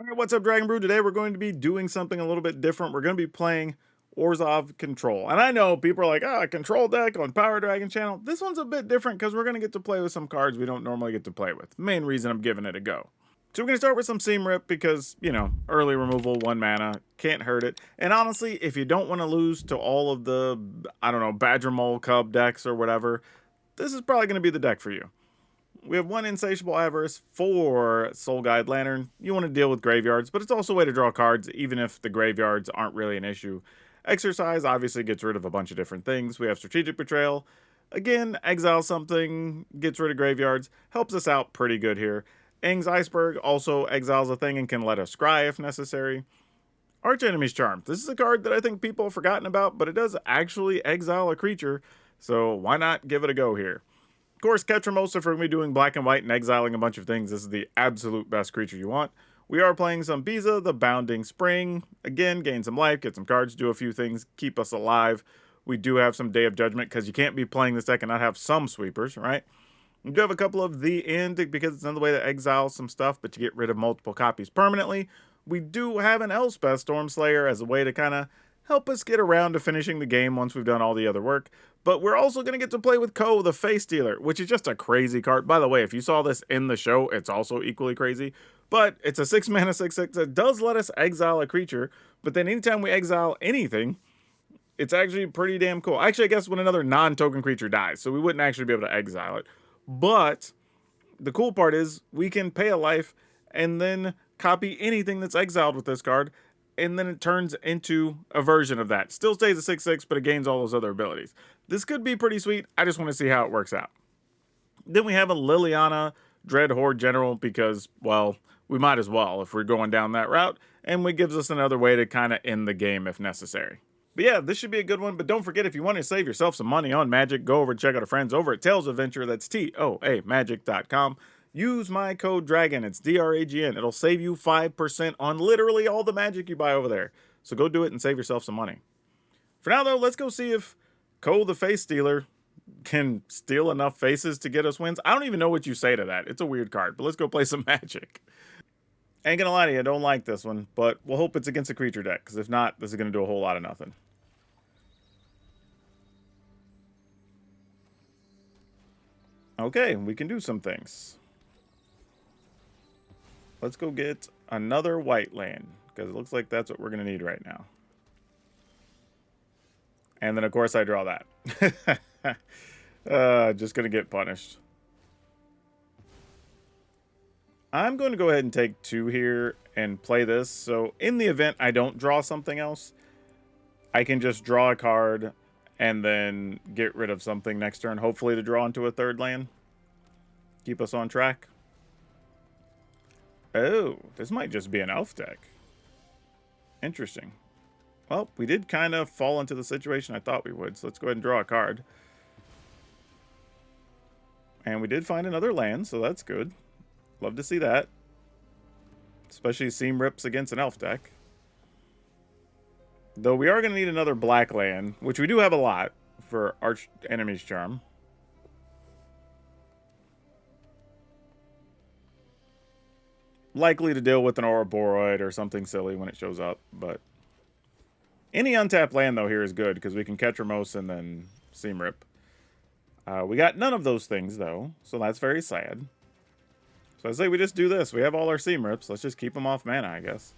All right, what's up, Dragon Brew? Today we're going to be doing something a little bit different. We're going to be playing Orzhov Control. And I know people are like, control deck on PowrDragn channel. This one's a bit different because we're going to get to play with some cards we don't normally get to play with. Main reason I'm giving it a go. So we're going to start with some Seam Rip because, you know, early removal, 1 mana, can't hurt it. And honestly, if you don't want to lose to all of the, I don't know, Badgermole Cub decks or whatever, this is probably going to be the deck for you. We have 1 Insatiable Avarice, 4 Soul Guide Lantern. You want to deal with graveyards, but it's also a way to draw cards, even if the graveyards aren't really an issue. Exercise obviously gets rid of a bunch of different things. We have Strategic Betrayal. Again, exile something, gets rid of graveyards, helps us out pretty good here. Aang's Iceberg also exiles a thing and can let us scry if necessary. Arch Enemy's Charm. This is a card that I think people have forgotten about, but it does actually exile a creature, so why not give it a go here? Of course, Ketramosa, if we're going to be doing black and white and exiling a bunch of things, this is the absolute best creature you want. We are playing some Biza, the Bounding Spring. Again, gain some life, get some cards, do a few things, keep us alive. We do have some Day of Judgment, because you can't be playing this deck and not have some sweepers, right? We do have a couple of the End, because it's another way to exile some stuff, but you get rid of multiple copies permanently. We do have an Elspeth Stormslayer as a way to kind of help us get around to finishing the game once we've done all the other work. But we're also going to get to play with Koh the Face Eater, which is just a crazy card. By the way, if you saw this in the show, it's also equally crazy. But it's a 6 mana 6/6 that does let us exile a creature. But then anytime we exile anything, it's actually pretty damn cool. Actually, I guess when another non-token creature dies, so we wouldn't actually be able to exile it. But the cool part is we can pay a life and then copy anything that's exiled with this card, and then it turns into a version of that. Still stays a 6/6, but it gains all those other abilities. This could be pretty sweet. I just want to see how it works out. Then we have a Liliana Dread Horde General because, well, we might as well if we're going down that route, and it gives us another way to kind of end the game if necessary. But yeah, this should be a good one. But don't forget, if you want to save yourself some money on Magic, go over and check out our friends over at Tales of Adventure. That's TOAMagic.com. Use my code DRAGON. It's DRAGN. It'll save you 5% on literally all the Magic you buy over there. So go do it and save yourself some money. For now, though, let's go see if Koh the Face Stealer can steal enough faces to get us wins. I don't even know what you say to that. It's a weird card, but let's go play some Magic. Ain't gonna lie to you, I don't like this one, but we'll hope it's against a creature deck, because if not, this is gonna do a whole lot of nothing. Okay, we can do some things. Let's go get another white land, because it looks like that's what we're going to need right now. And then, of course, I draw that. Just going to get punished. I'm going to go ahead and take 2 here and play this. So, in the event I don't draw something else, I can just draw a card and then get rid of something next turn, hopefully to draw into a 3rd land. Keep us on track. Oh, this might just be an elf deck. Interesting. Well, we did kind of fall into the situation I thought we would, so let's go ahead and draw a card. And we did find another land, so that's good. Love to see that. Especially Seam Rips against an elf deck. Though we are going to need another black land, which we do have a lot for Arch Enemy's Charm. Likely to deal with an Ouroboroid or something silly when it shows up, but any untapped land, though, here is good because we can Ketramos and then Seam Rip. We got none of those things, though, so that's very sad. So I say we just do this. We have all our Seam Rips. Let's just keep them off mana, I guess.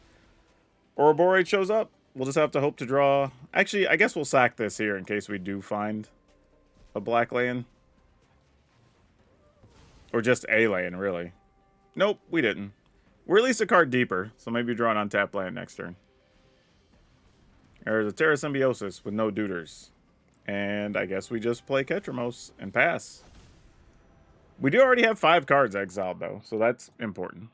Ouroboroid shows up. We'll just have to hope to draw... Actually, I guess we'll sack this here in case we do find a black land. Or just a land, really. Nope, we didn't. We're at least a card deeper, so maybe draw an untapped land next turn. There's a Terra Symbiosis with no duders. And I guess we just play Ketramos and pass. We do already have 5 cards exiled, though, so that's important.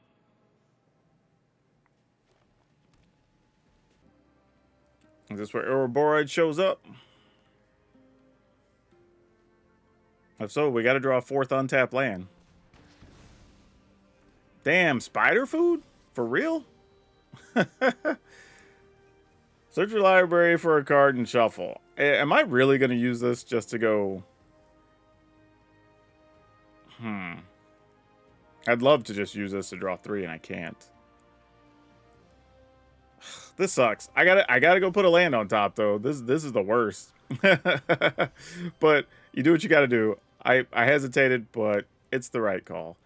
Is this where Ouroboroid shows up? If so, we got to draw a 4th untapped land. Damn, spider food? For real? Search your library for a card and shuffle. Am I really going to use this just to go... I'd love to just use this to draw 3, and I can't. This sucks. I gotta go put a land on top though. This is the worst. But you do what you gotta do. I hesitated, but it's the right call.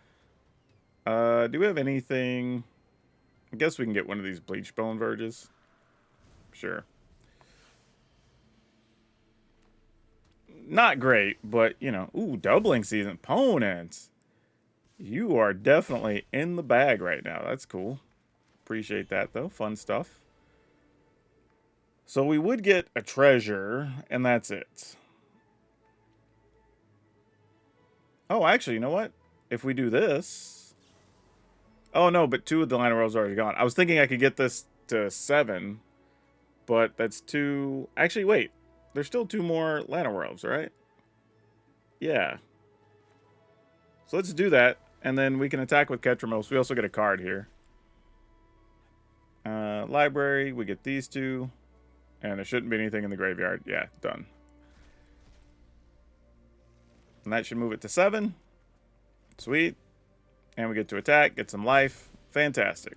Do we have anything? I guess we can get one of these bleach bone verges. Sure. Not great, but you know, ooh, doubling season opponents. You are definitely in the bag right now. That's cool. Appreciate that though. Fun stuff. So we would get a treasure, and that's it. Oh, actually, you know what? If we do this... Oh, no, but 2 of the line of rows are already gone. I was thinking I could get this to 7, but that's 2... Actually, wait. There's still 2 more Lana Worlds, right? Yeah. So let's do that, and then we can attack with Ketramos. We also get a card here. Library, we get these 2. And there shouldn't be anything in the graveyard. Yeah, done. And that should move it to 7. Sweet. And we get to attack, get some life. Fantastic.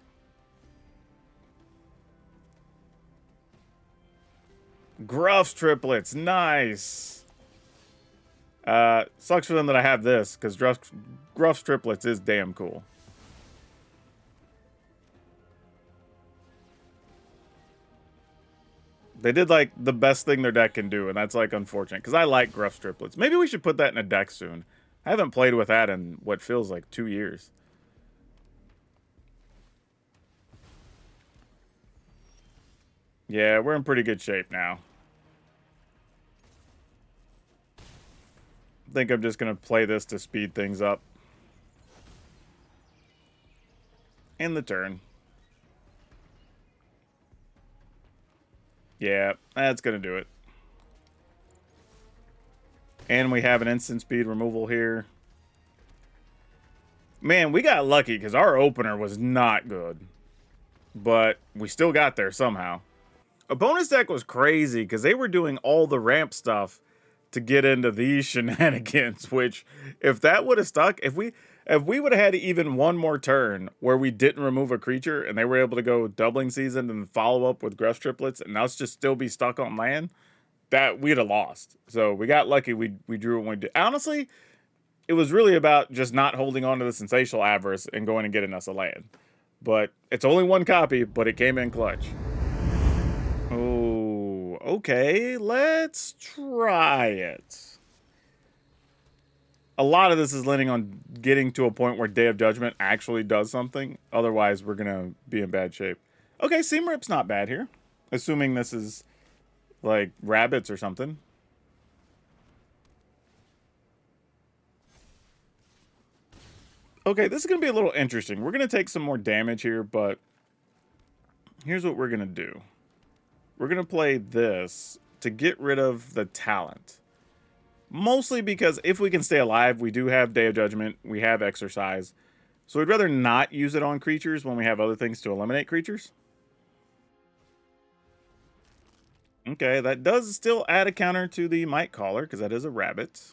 Gruff's triplets. Nice. Sucks for them that I have this, because Gruff's triplets is damn cool. They did, like, the best thing their deck can do, and that's, like, unfortunate. Because I like Gruff's triplets. Maybe we should put that in a deck soon. I haven't played with that in what feels like 2 years. Yeah, we're in pretty good shape now. I think I'm just going to play this to speed things up. In the turn. Yeah, that's going to do it. And we have an instant speed removal here. Man, we got lucky because our opener was not good. But we still got there somehow. Opponent's deck was crazy because they were doing all the ramp stuff to get into these shenanigans, which if that would have stuck, if we would have had even one more turn where we didn't remove a creature and they were able to go doubling season and follow up with Gruff triplets and us just still be stuck on land, that we'd have lost. So we got lucky. We drew when we did. Honestly, it was really about just not holding on to the Sensational Avarice and going and getting us a land. But it's only one copy, but it came in clutch. Oh, okay. Let's try it. A lot of this is leaning on getting to a point where Day of Judgment actually does something. Otherwise, we're going to be in bad shape. Okay, Seam Rip's not bad here. Assuming this is, like, rabbits or something. Okay, this is going to be a little interesting. We're going to take some more damage here, but here's what we're going to do. We're going to play this to get rid of the talent. Mostly because if we can stay alive, we do have Day of Judgment, we have Exercise. So we'd rather not use it on creatures when we have other things to eliminate creatures. Okay, that does still add a counter to the Might Caller, because that is a rabbit.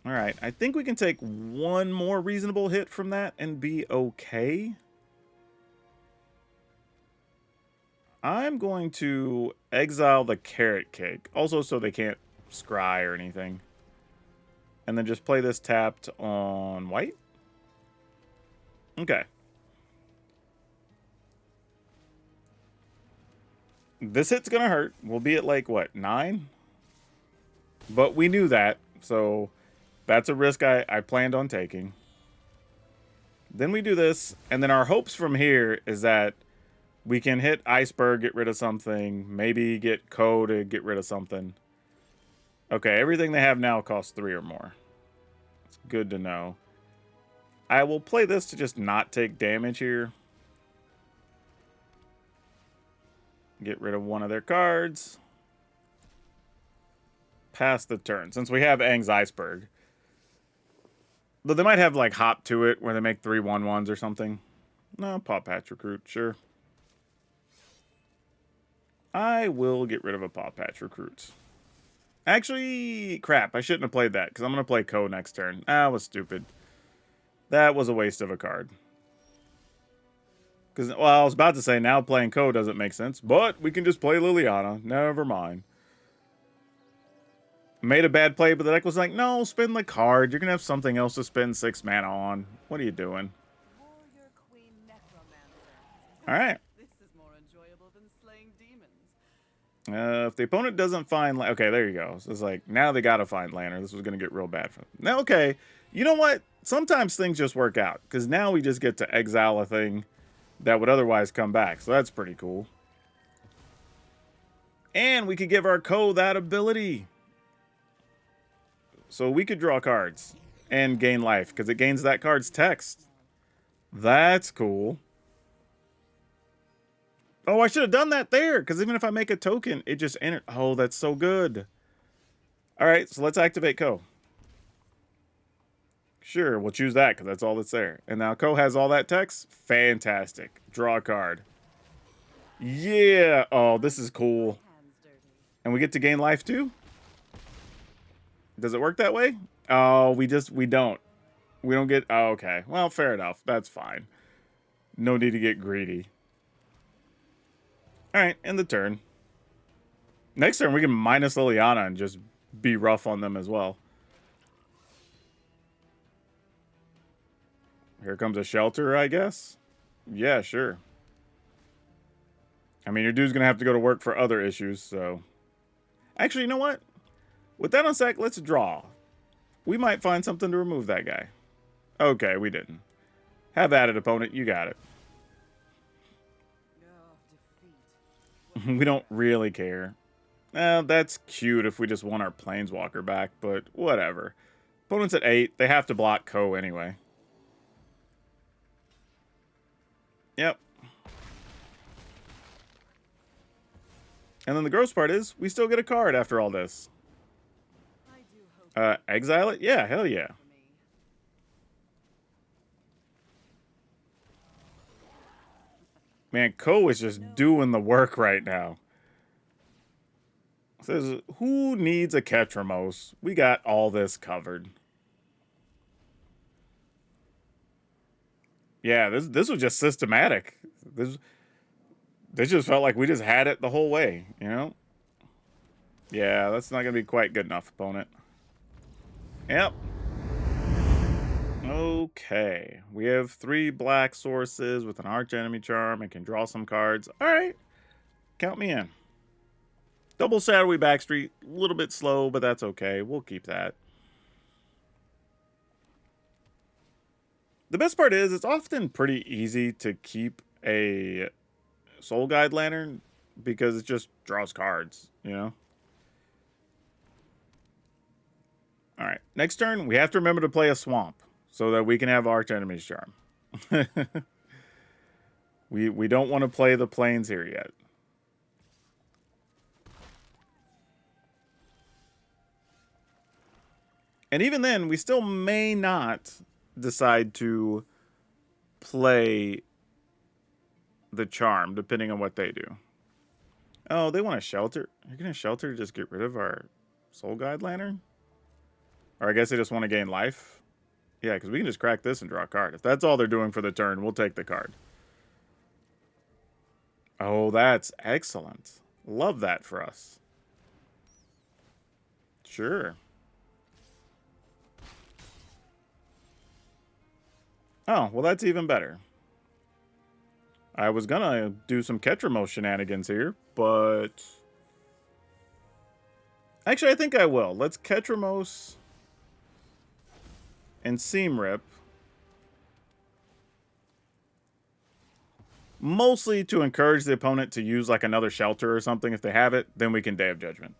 Alright, I think we can take one more reasonable hit from that and be okay. I'm going to exile the Carrot Cake. Also so they can't scry or anything. And then just play this tapped on white. Okay. This hit's gonna hurt. We'll be at like, what, 9? But we knew that, so that's a risk I planned on taking. Then we do this, and then our hopes from here is that we can hit Iceberg, get rid of something, maybe get Koh to get rid of something. Okay, everything they have now costs 3 or more. It's good to know. I will play this to just not take damage here. Get rid of one of their cards. Pass the turn, since we have Aang's Iceberg. Though they might have, like, Hop to it, where they make 3 1/1s or something. No, Paw Patch Recruit, sure. I will get rid of a Paw Patch Recruit. Actually, crap, I shouldn't have played that, because I'm going to play Koh next turn. That was stupid. That was a waste of a card. Because, well, I was about to say now playing Koh doesn't make sense, but we can just play Liliana. Never mind. Made a bad play, but the deck was like, no, spend the card. You're going to have something else to spend 6 mana on. What are you doing? All right. This is more enjoyable than slaying demons. If the opponent doesn't find... Okay, there you go. So it's like, now they got to find Lantern. This was going to get real bad for them. Now, okay. You know what? Sometimes things just work out. Because now we just get to exile a thing that would otherwise come back. So that's pretty cool. And we could give our Koh that ability. So we could draw cards and gain life. Because it gains that card's text. That's cool. Oh, I should have done that there, because even if I make a token, it just enters. Oh, that's so good. All right, so let's activate Koh. Sure, we'll choose that, because that's all that's there. And now Koh has all that text. Fantastic. Draw a card. Yeah. Oh, this is cool. And we get to gain life, too? Does it work that way? Oh, we don't. We don't get... Oh, okay. Well, fair enough. That's fine. No need to get greedy. Alright, end the turn. Next turn, we can minus Liliana and just be rough on them as well. Here comes a shelter, I guess? Yeah, sure. I mean, your dude's going to have to go to work for other issues, so... Actually, you know what? With that on sec, let's draw. We might find something to remove that guy. Okay, we didn't. Have at it, opponent. You got it. We don't really care. That's cute if we just want our Planeswalker back, but whatever. Opponent's at 8. They have to block Koh anyway. Yep. And then the gross part is, we still get a card after all this. Exile it? Yeah, hell yeah. Man, Koh is just doing the work right now. Says, who needs a Ketramos? We got all this covered. Yeah, this was just systematic. This just felt like we just had it the whole way, you know? Yeah, that's not going to be quite good enough, opponent. Yep. Okay. We have 3 black sources with an archenemy charm and can draw some cards. All right. Count me in. Double Shadowy Backstreet. A little bit slow, but that's okay. We'll keep that. The best part is it's often pretty easy to keep a Soul Guide Lantern because it just draws cards, you know? All right. Next turn, we have to remember to play a Swamp so that we can have Archenemy's Charm. we don't want to play the Plains here yet. And even then, we still may not decide to play the Charm, depending on what they do. Oh, they want to shelter. You're going to shelter to just get rid of our Soul Guide Lantern? Or I guess they just want to gain life? Yeah, because we can just crack this and draw a card. If that's all they're doing for the turn, we'll take the card. Oh, that's excellent. Love that for us. Sure. Oh, well, that's even better. I was gonna do some Ketramos shenanigans here, but... Actually, I think I will. Let's Ketramos and Seam Rip. Mostly to encourage the opponent to use like another shelter or something. If they have it, then we can Day of Judgment.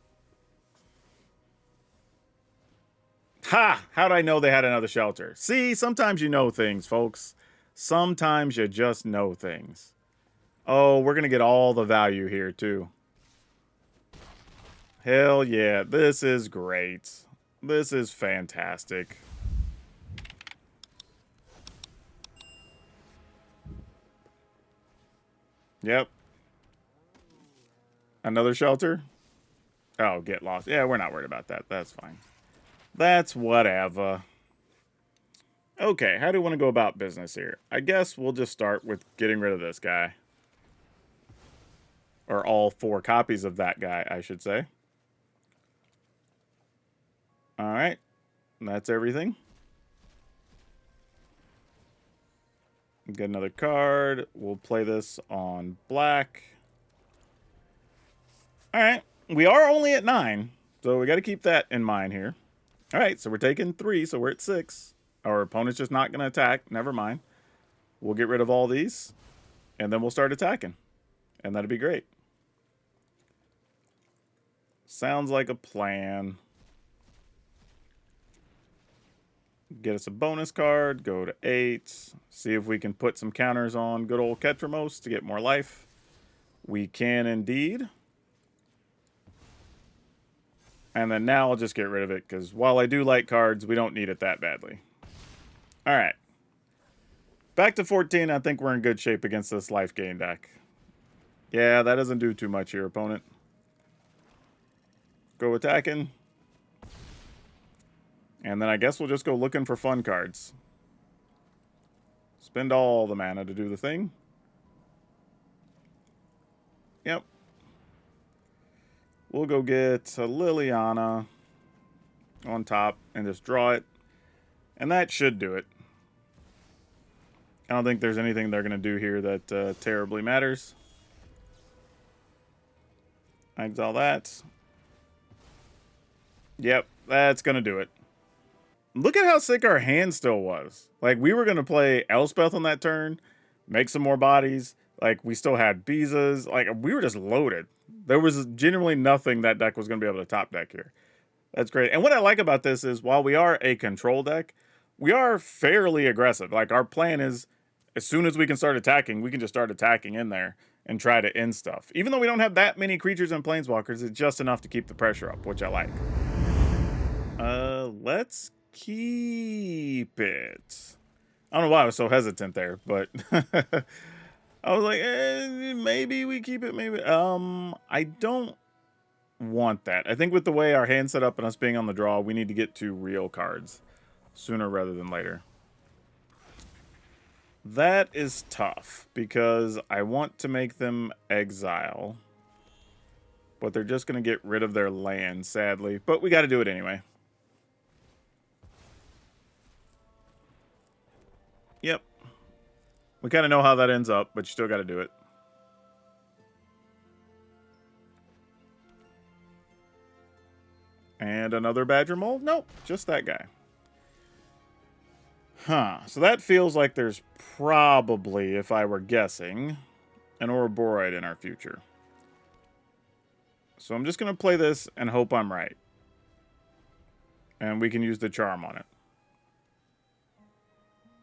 Ha! How'd I know they had another shelter? See, sometimes you know things, folks. Sometimes you just know things. Oh, we're going to get all the value here, too. Hell yeah, this is great. This is fantastic. Yep. Another shelter? Oh, get lost. Yeah, we're not worried about that. That's fine. That's whatever. Okay, how do we want to go about business here? I guess we'll just start with getting rid of this guy. Or all 4 copies of that guy, I should say. Alright, that's everything. Get another card. We'll play this on black. Alright, we are only at 9, so we got to keep that in mind here. Alright, so we're taking 3, so we're at 6. Our opponent's just not going to attack. Never mind. We'll get rid of all these, and then we'll start attacking. And that'd be great. Sounds like a plan. Get us a bonus card. Go to 8. See if we can put some counters on good old Ketramos to get more life. We can indeed. And then now I'll just get rid of it, because while I do like cards, we don't need it that badly. Alright. Back to 14, I think we're in good shape against this life gain deck. Yeah, that doesn't do too much here, opponent. Go attacking. And then I guess we'll just go looking for fun cards. Spend all the mana to do the thing. Yep. We'll go get a Liliana on top and just draw it. And that should do it. I don't think there's anything they're going to do here that terribly matters. Exile that. Yep, that's going to do it. Look at how sick our hand still was. Like, we were going to play Elspeth on that turn, make some more bodies. Like, we still had Bizas. Like, we were just loaded. There was genuinely nothing that deck was going to be able to top deck here. That's great. And what I like about this is, while we are a control deck, we are fairly aggressive. Like, our plan is, as soon as we can start attacking, we can just start attacking in there and try to end stuff. Even though we don't have that many creatures and planeswalkers, it's just enough to keep the pressure up, which I like. Let's keep it. I don't know why I was so hesitant there, but I was like, maybe we keep it, maybe. I don't want that. I think with the way our hand's set up and us being on the draw, we need to get to real cards sooner rather than later. That is tough, because I want to make them exile. But they're just going to get rid of their land, sadly. But we got to do it anyway. Yep. We kind of know how that ends up, but you still got to do it. And another Badgermole? Nope, just that guy. Huh, so that feels like there's probably, if I were guessing, an Ouroboroid in our future. So I'm just going to play this and hope I'm right. And we can use the charm on it.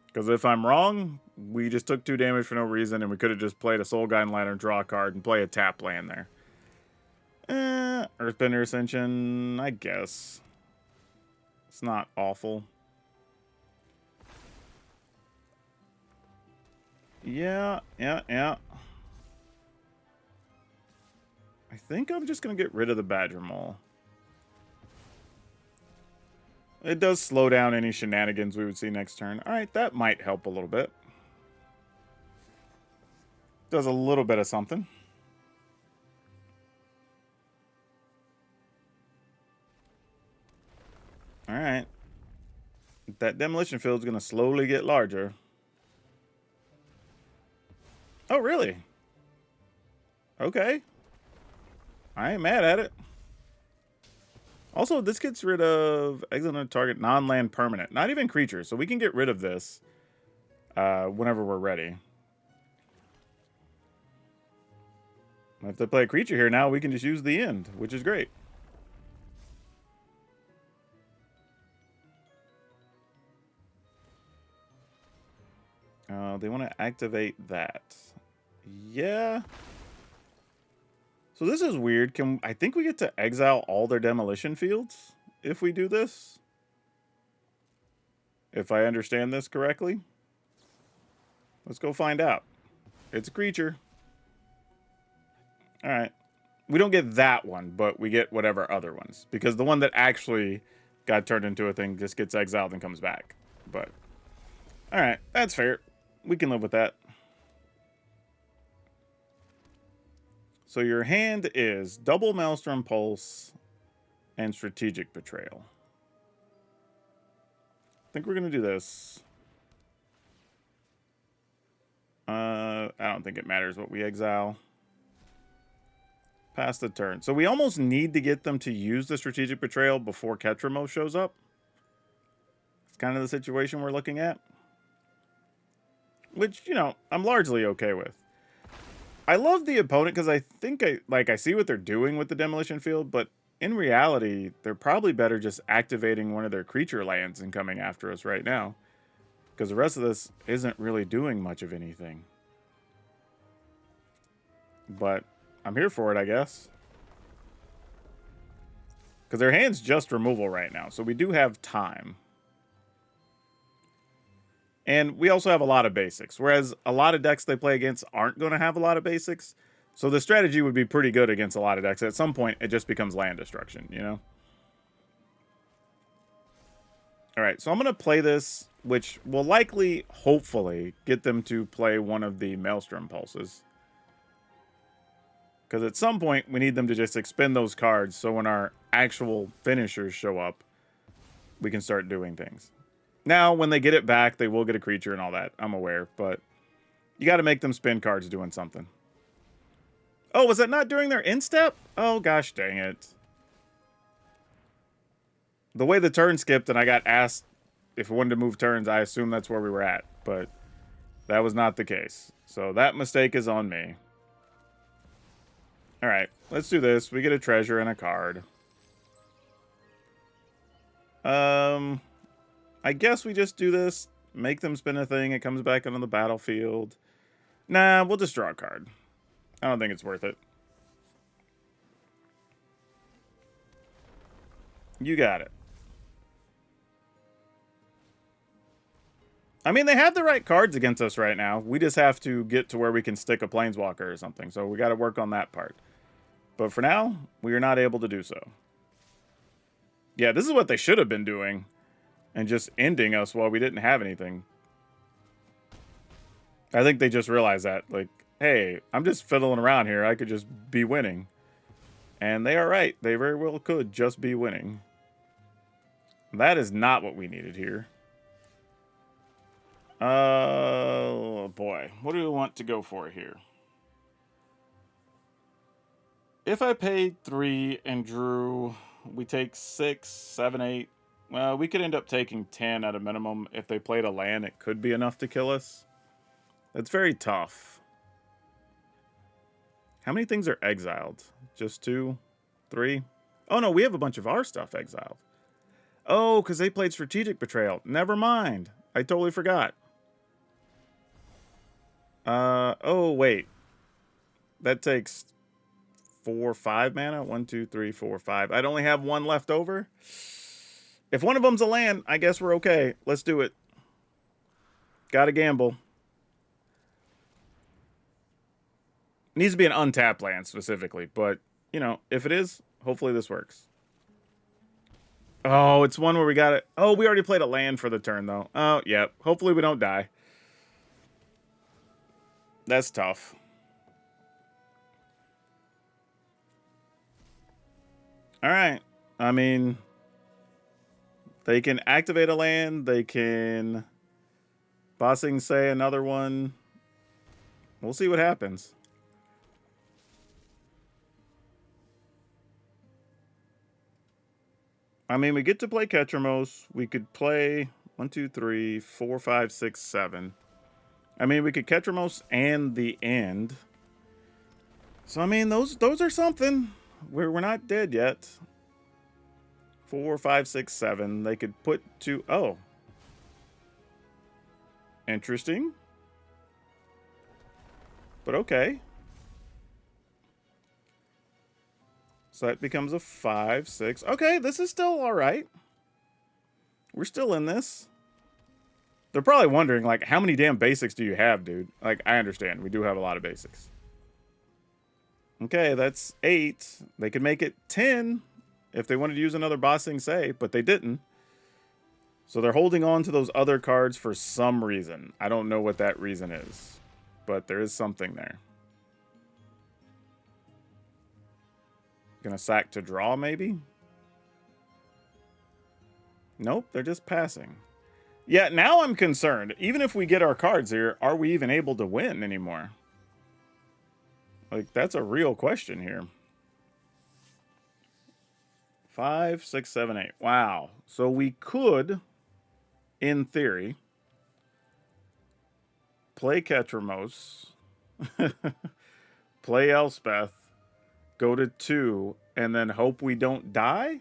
Because if I'm wrong, we just took 2 damage for no reason, and we could have just played a Soulguide Lantern, draw a card, and play a tap land there. Earthbender Ascension, I guess. It's not awful. Yeah. I think I'm just going to get rid of the Badgermole. It does slow down any shenanigans we would see next turn. Alright, that might help a little bit. Does a little bit of something. Alright. That demolition field is going to slowly get larger. Oh, really? Okay. I ain't mad at it. Also, this gets rid of exile on target non-land permanent. Not even creatures, so we can get rid of this whenever we're ready. If they play a creature here now, we can just use the end, which is great. They want to activate that. Yeah. So this is weird. I think we get to exile all their demolition fields if we do this? If I understand this correctly? Let's go find out. It's a creature. Alright. We don't get that one, but we get whatever other ones. Because the one that actually got turned into a thing just gets exiled and comes back. But All right, that's fair. We can live with that. So your hand is double Maelstrom Pulse and Strategic Betrayal. I think we're going to do this. I don't think it matters what we exile. Pass the turn. So we almost need to get them to use the Strategic Betrayal before Ketramo shows up. It's kind of the situation we're looking at. Which, you know, I'm largely okay with. I love the opponent because I think I see what they're doing with the Demolition Field, but in reality, they're probably better just activating one of their creature lands and coming after us right now. Because the rest of this isn't really doing much of anything. But I'm here for it, I guess. Because their hand's just removal right now, so we do have time. And we also have a lot of basics, whereas a lot of decks they play against aren't going to have a lot of basics. So the strategy would be pretty good against a lot of decks. At some point, it just becomes land destruction, you know? All right, so I'm going to play this, which will likely, hopefully, get them to play one of the Maelstrom Pulses. Because at some point, we need them to just expend those cards so when our actual finishers show up, we can start doing things. Now, when they get it back, they will get a creature and all that. I'm aware, but you got to make them spend cards doing something. Oh, was that not during their instep? Oh, gosh dang it. The way the turn skipped and I got asked if we wanted to move turns, I assumed that's where we were at, but that was not the case. So that mistake is on me. All right, let's do this. We get a treasure and a card. I guess we just do this. Make them spin a thing. It comes back onto the battlefield. Nah, we'll just draw a card. I don't think it's worth it. You got it. I mean, they have the right cards against us right now. We just have to get to where we can stick a Planeswalker or something. So we got to work on that part. But for now, we are not able to do so. Yeah, this is what they should have been doing. And just ending us while we didn't have anything. I think they just realized that. Like, hey, I'm just fiddling around here. I could just be winning. And they are right. They very well could just be winning. That is not what we needed here. Oh, boy. What do we want to go for here? If I paid 3 and drew, we take 6, 7, 8. Well, we could end up taking 10 at a minimum. If they played a land, it could be enough to kill us. That's very tough. How many things are exiled? Just 2? 3? Oh, no, we have a bunch of our stuff exiled. Oh, because they played Strategic Betrayal. Never mind. I totally forgot. Oh, wait. That takes 4, 5 mana. 1, 2, 3, 4, 5. I'd only have 1 left over. If one of them's a land, I guess we're okay. Let's do it. Gotta gamble. Needs to be an untapped land specifically, but, you know, if it is, hopefully this works. Oh, it's one where we got it. Oh, we already played a land for the turn, though. Oh, yeah. Hopefully we don't die. That's tough. All right. I mean, they can activate a land. They can bossing say another one. We'll see what happens. I mean, we get to play Ketramos. We could play 1, 2, 3, 4, 5, 6, 7. I mean, we could Ketramos and the end. So, I mean, those are something. We're not dead yet. 4, 5, 6, 7. They could put 2. Oh. Interesting. But okay. So that becomes a 5, 6. Okay, this is still all right. We're still in this. They're probably wondering, like, how many damn basics do you have, dude? Like, I understand. We do have a lot of basics. Okay, that's 8. They could make it 10 if they wanted to use another bossing say, but they didn't. So they're holding on to those other cards for some reason. I don't know what that reason is, but there is something there. Gonna sack to draw, maybe? Nope, they're just passing. Yeah, now I'm concerned. Even if we get our cards here, are we even able to win anymore? Like, that's a real question here. 5, 6, 7, 8. Wow. So we could, in theory, play Ketramos, play Elspeth, go to 2, and then hope we don't die?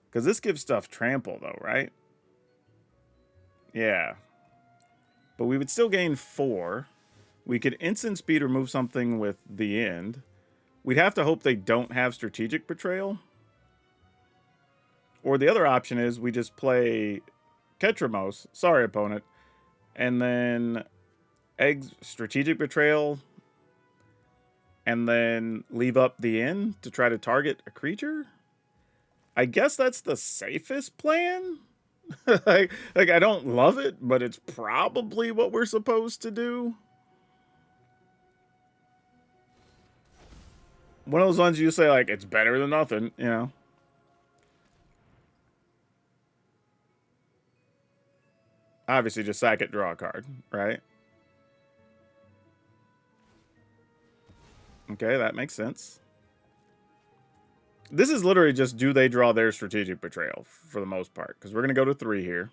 Because this gives stuff trample, though, right? Yeah. But we would still gain 4. We could instant speed remove something with the end. We'd have to hope they don't have strategic betrayal. Or the other option is we just play Ketramos, sorry opponent, and then eggs strategic betrayal, and then leave up the end to try to target a creature. I guess that's the safest plan. like I don't love it, but it's probably what we're supposed to do. One of those ones you say, like, it's better than nothing, you know. Obviously, just sack it, draw a card, right? Okay, that makes sense. This is literally just, do they draw their strategic betrayal for the most part? Because we're going to go to 3 here.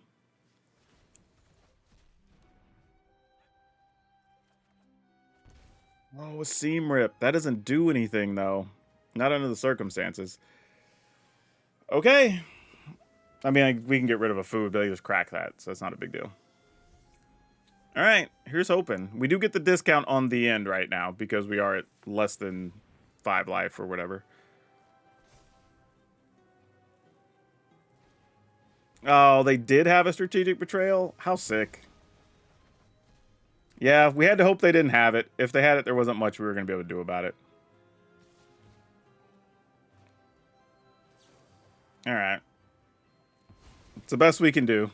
Oh, a seam rip. That doesn't do anything, though. Not under the circumstances. Okay. I mean, we can get rid of a food, but they just crack that, so it's not a big deal. All right, here's hoping. We do get the discount on the end right now because we are at less than 5 life or whatever. Oh, they did have a strategic betrayal? How sick. Yeah, we had to hope they didn't have it. If they had it, there wasn't much we were going to be able to do about it. All right. It's the best we can do.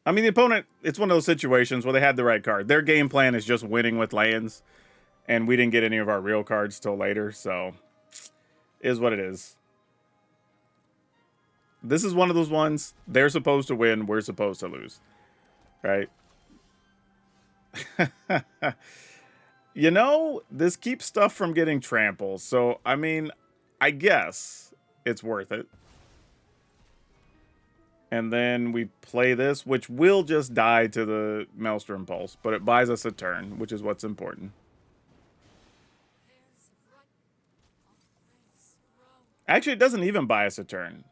I mean, the opponent, it's one of those situations where they had the right card. Their game plan is just winning with lands, and we didn't get any of our real cards till later, so is what it is. This is one of those ones, they're supposed to win, we're supposed to lose. Right? You know, this keeps stuff from getting trampled, so, I mean, I guess it's worth it. And then we play this, which will just die to the Maelstrom Pulse, but it buys us a turn, which is what's important. Actually, it doesn't even buy us a turn.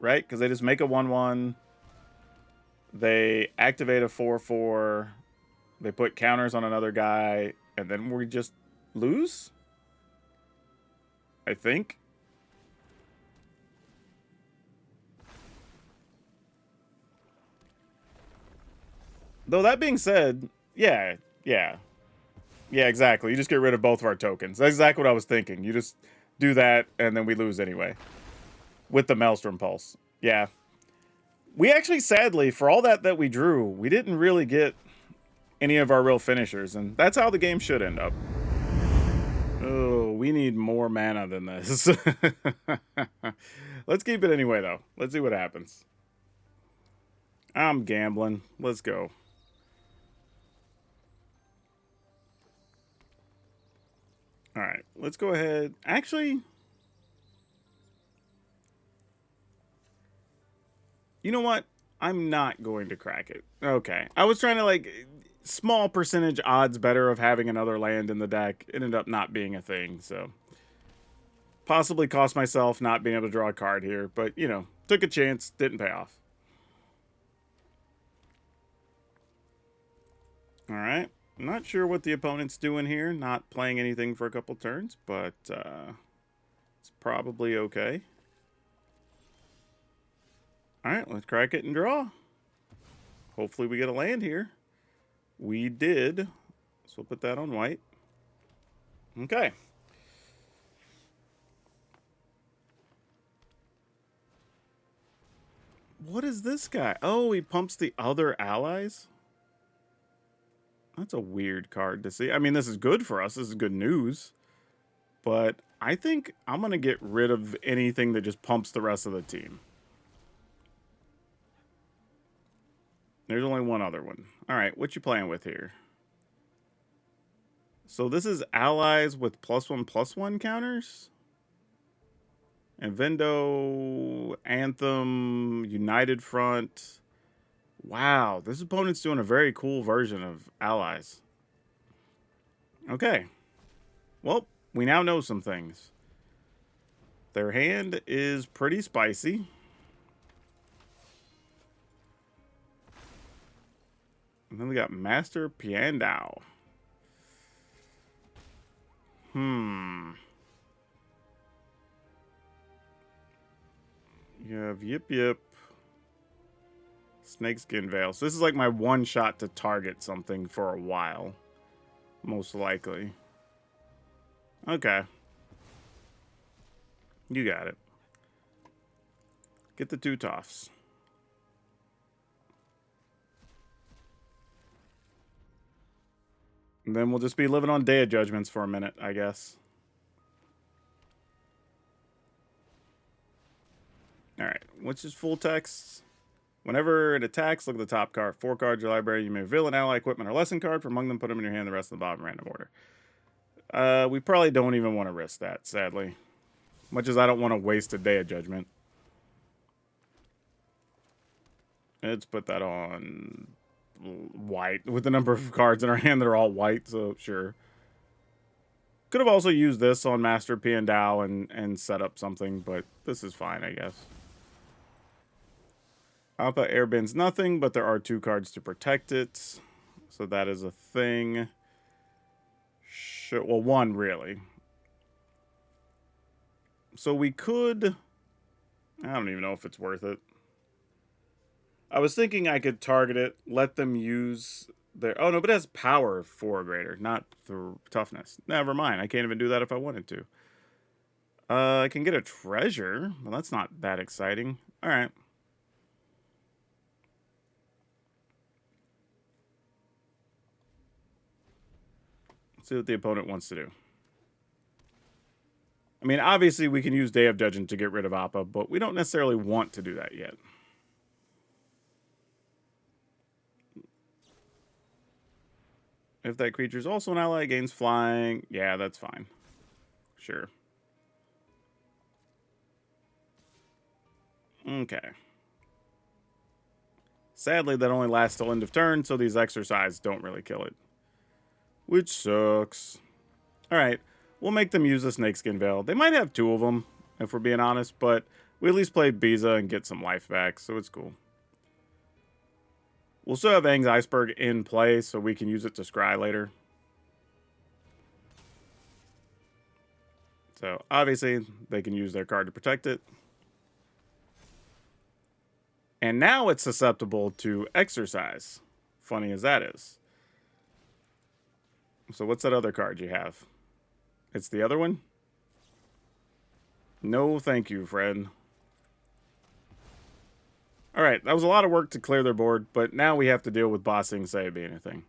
Right? Because they just make a 1/1. They activate a 4/4. They put counters on another guy, and then we just lose? I think. Though that being said, yeah, exactly. You just get rid of both of our tokens. That's exactly what I was thinking. You just do that, and then we lose anyway. With the Maelstrom Pulse. Yeah. We actually, sadly, for all that we drew, we didn't really get any of our real finishers, and that's how the game should end up. Oh, we need more mana than this. Let's keep it anyway, though. Let's see what happens. I'm gambling. Let's go. All right, let's go ahead. Actually, you know what? I'm not going to crack it. Okay. I was trying to, like, small percentage odds better of having another land in the deck. It ended up not being a thing, so. Possibly cost myself not being able to draw a card here, but, you know, took a chance, didn't pay off. All right. I'm not sure what the opponent's doing here. Not playing anything for a couple turns, but it's probably okay. All right, let's crack it and draw. Hopefully we get a land here. We did. So we'll put that on white. Okay. What is this guy? Oh, he pumps the other allies? That's a weird card to see. I mean, this is good for us. This is good news. But I think I'm going to get rid of anything that just pumps the rest of the team. There's only one other one. All right, what you playing with here? So this is allies with +1/+1 counters? And Vendo, Anthem, United Front. Wow, this opponent's doing a very cool version of allies. Okay. Well, we now know some things. Their hand is pretty spicy. And then we got Master Piandao. You have Yip Yip. Snakeskin Veil. So this is like my one shot to target something for a while. Most likely. Okay. You got it. Get the 2 toffs. And then we'll just be living on Day of Judgments for a minute, I guess. Alright, which is full text. Whenever it attacks, look at the top card. 4 cards in your library. You may reveal an ally, equipment, or lesson card. From among them, put them in your hand. The rest of the bottom random order. We probably don't even want to risk that, sadly. Much as I don't want to waste a Day of Judgment. Let's put that on white. With the number of cards in our hand that are all white, so sure. Could have also used this on Master Piandao and set up something, but this is fine, I guess. Alpha airbends nothing, but there are 2 cards to protect it. So that is a thing. Well, 1, really. So we could... I don't even know if it's worth it. I was thinking I could target it, let them use their... Oh, no, but it has power 4 or greater, not the toughness. Never mind. I can't even do that if I wanted to. I can get a treasure. Well, that's not that exciting. All right. Let's see what the opponent wants to do. I mean, obviously, we can use Day of Judgment to get rid of Appa, but we don't necessarily want to do that yet. If that creature is also an ally, gains flying. Yeah, that's fine. Sure. Okay. Sadly, that only lasts till end of turn, so these exercise don't really kill it. Which sucks. Alright, we'll make them use a Snakeskin Veil. They might have 2 of them, if we're being honest, but we at least play Biza and get some life back, so it's cool. We'll still have Aang's Iceberg in play, so we can use it to scry later. So, obviously, they can use their card to protect it. And now it's susceptible to exercise. Funny as that is. So what's that other card you have? It's the other one? No, thank you, friend. Alright, that was a lot of work to clear their board, but now we have to deal with bossing Saebi anything.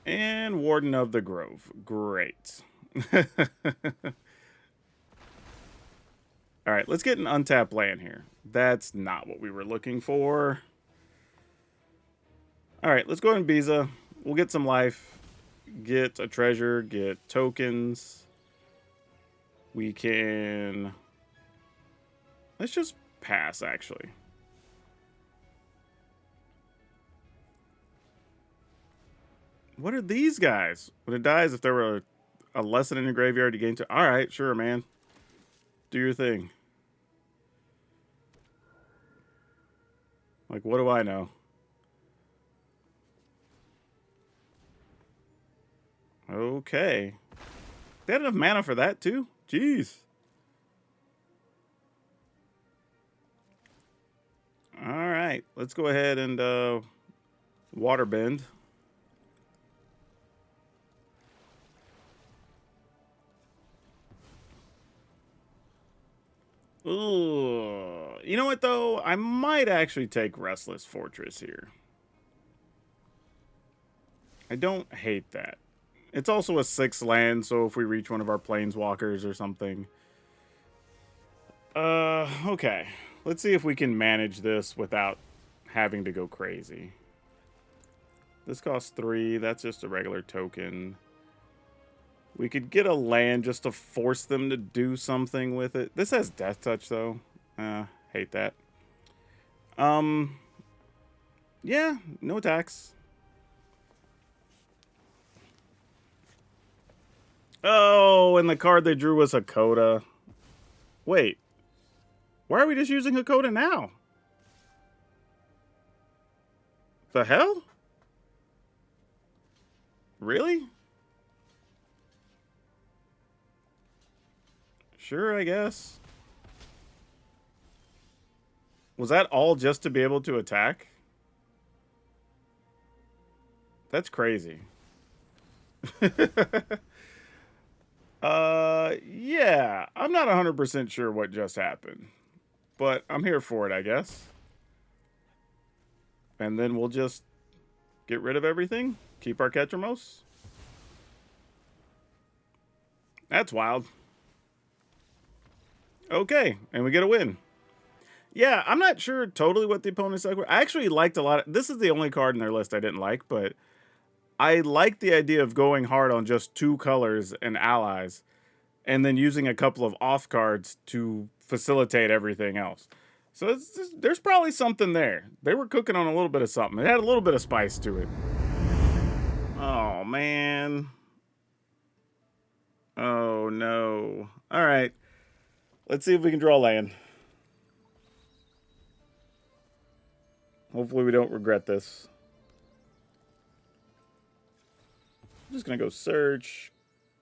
And Warden of the Grove. Great. Alright, let's get an untapped land here. That's not what we were looking for. Alright, let's go ahead and Biza. We'll get some life. Get a treasure. Get tokens. We can... Let's just pass, actually. What are these guys? When it dies, if there were a lesson in your graveyard, you gain to... Alright, sure, man. Do your thing. Like, what do I know? Okay. They had enough mana for that, too? Jeez. Alright, let's go ahead and waterbend. Ooh, You know what, though? I might actually take Restless Fortress here. I don't hate that. It's also a 6 land, so if we reach one of our planeswalkers or something. Okay. Let's see if we can manage this without having to go crazy. This costs 3. That's just a regular token. We could get a land just to force them to do something with it. This has Death Touch, though. Hate that. Yeah, no attacks. Oh, and the card they drew was Hakoda. Wait. Why are we just using Hakoda now? The hell? Really? Sure, I guess. Was that all just to be able to attack? That's crazy. Yeah. I'm not 100% sure what just happened. But I'm here for it, I guess. And then we'll just get rid of everything. Keep our Ketramos. That's wild. Okay, and we get a win. Yeah, I'm not sure totally what the opponent's like. I actually liked a lot of... This is the only card in their list I didn't like, but I like the idea of going hard on just 2 colors and allies, and then using a couple of off cards to facilitate everything else. So there's probably something there. They were cooking on a little bit of something. It had a little bit of spice to it. Oh, man. Oh, no. All right. Let's see if we can draw land. Hopefully we don't regret this. I'm just going to go search.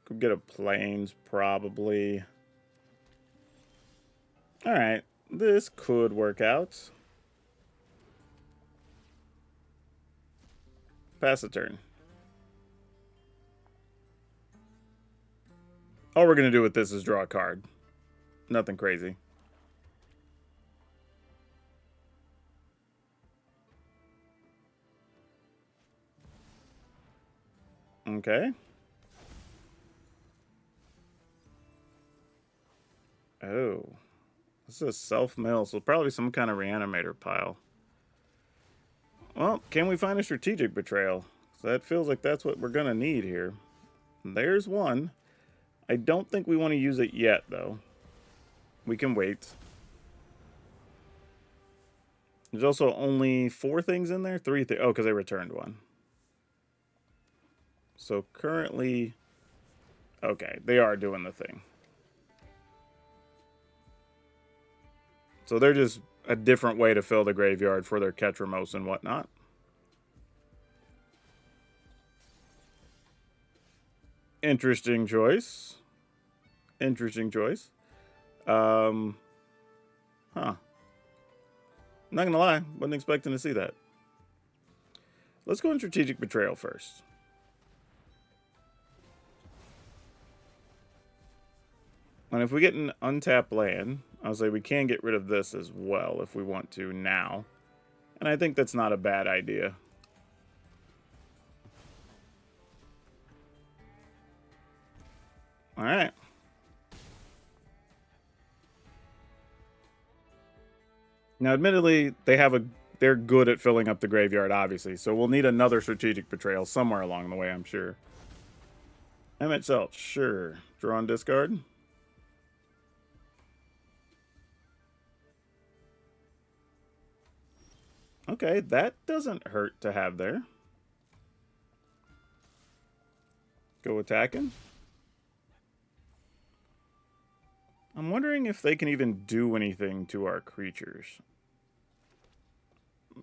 Go get a plains, probably. All right. This could work out. Pass the turn. All we're going to do with this is draw a card. Nothing crazy. Okay. Oh. This is a self-mill, so probably some kind of reanimator pile. Well, can we find a strategic betrayal? So that feels like that's what we're going to need here. There's one. I don't think we want to use it yet, though. We can wait. There's also only 4 things in there? 3 things. Oh, because they returned one. So currently... Okay, they are doing the thing. So they're just a different way to fill the graveyard for their Ketramos and whatnot. Interesting choice. Interesting choice. Huh. I'm not gonna lie, wasn't expecting to see that. Let's go in Strategic Betrayal first. And if we get an untapped land, I'll say we can get rid of this as well if we want to now. And I think that's not a bad idea. All right. Now, admittedly, they're good at filling up the graveyard, obviously. So we'll need another Strategic Betrayal somewhere along the way, I'm sure. itself, sure. Draw and discard. Okay, that doesn't hurt to have there. Go attacking. I'm wondering if they can even do anything to our creatures.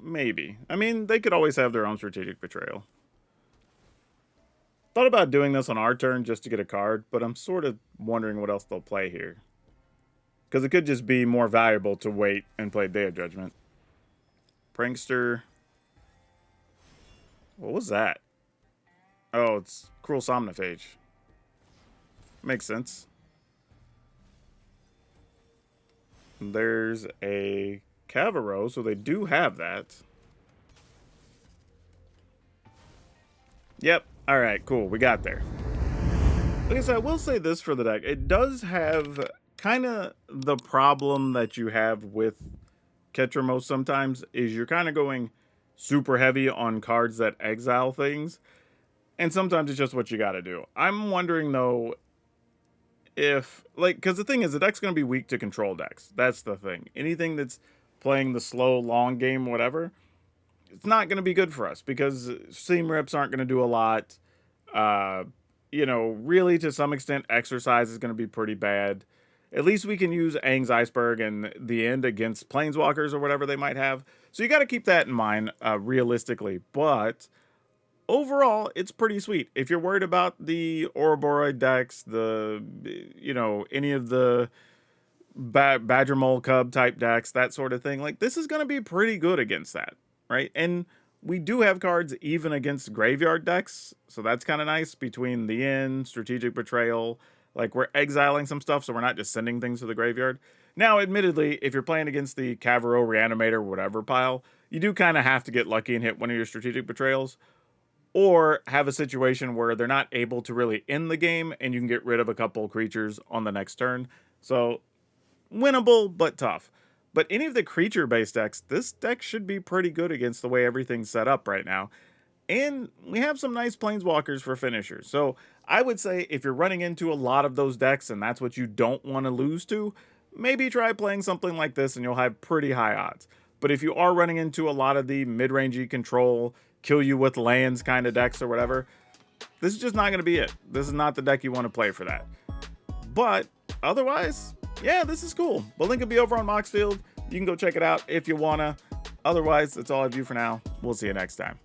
Maybe. I mean, they could always have their own Strategic Betrayal. Thought about doing this on our turn just to get a card, but I'm sort of wondering what else they'll play here. Because it could just be more valuable to wait and play Day of Judgment. Prankster. What was that? Oh, it's Cruel Somnophage. Makes sense. There's a Cavaro, so they do have that. Yep. All right, cool. We got there. Like I said, I will say this for the deck. It does have kind of the problem that you have with Ketramos sometimes is you're kind of going super heavy on cards that exile things. And sometimes it's just what you got to do. I'm wondering, though, if, like, because the thing is, the deck's going to be weak to control decks. That's the thing. Anything that's playing the slow, long game, whatever, it's not going to be good for us because seam rips aren't going to do a lot. You know, really, to some extent, exercise is going to be pretty bad. At least we can use Aang's Iceberg and the end against Planeswalkers or whatever they might have. So you got to keep that in mind, realistically. But overall, it's pretty sweet. If you're worried about the Ouroboroid decks, you know, any of the Badgermole Cub type decks, that sort of thing, like, this is going to be pretty good against that, right? And we do have cards even against graveyard decks, so that's kind of nice. Between the Inn, Strategic Betrayal, like, we're exiling some stuff, so we're not just sending things to the graveyard. Now, admittedly, if you're playing against the Cavaro, Reanimator, whatever pile, you do kind of have to get lucky and hit one of your Strategic Betrayals, or have a situation where they're not able to really end the game, and you can get rid of a couple creatures on the next turn. So, winnable, but tough. But any of the creature-based decks, this deck should be pretty good against the way everything's set up right now. And we have some nice Planeswalkers for finishers. So I would say if you're running into a lot of those decks and that's what you don't want to lose to, maybe try playing something like this and you'll have pretty high odds. But if you are running into a lot of the mid-rangey control, kill you with lands kind of decks or whatever, this is just not going to be it. This is not the deck you want to play for that. But otherwise, yeah, this is cool. The link will be over on Moxfield. You can go check it out if you wanna. Otherwise, that's all I have for now. We'll see you next time.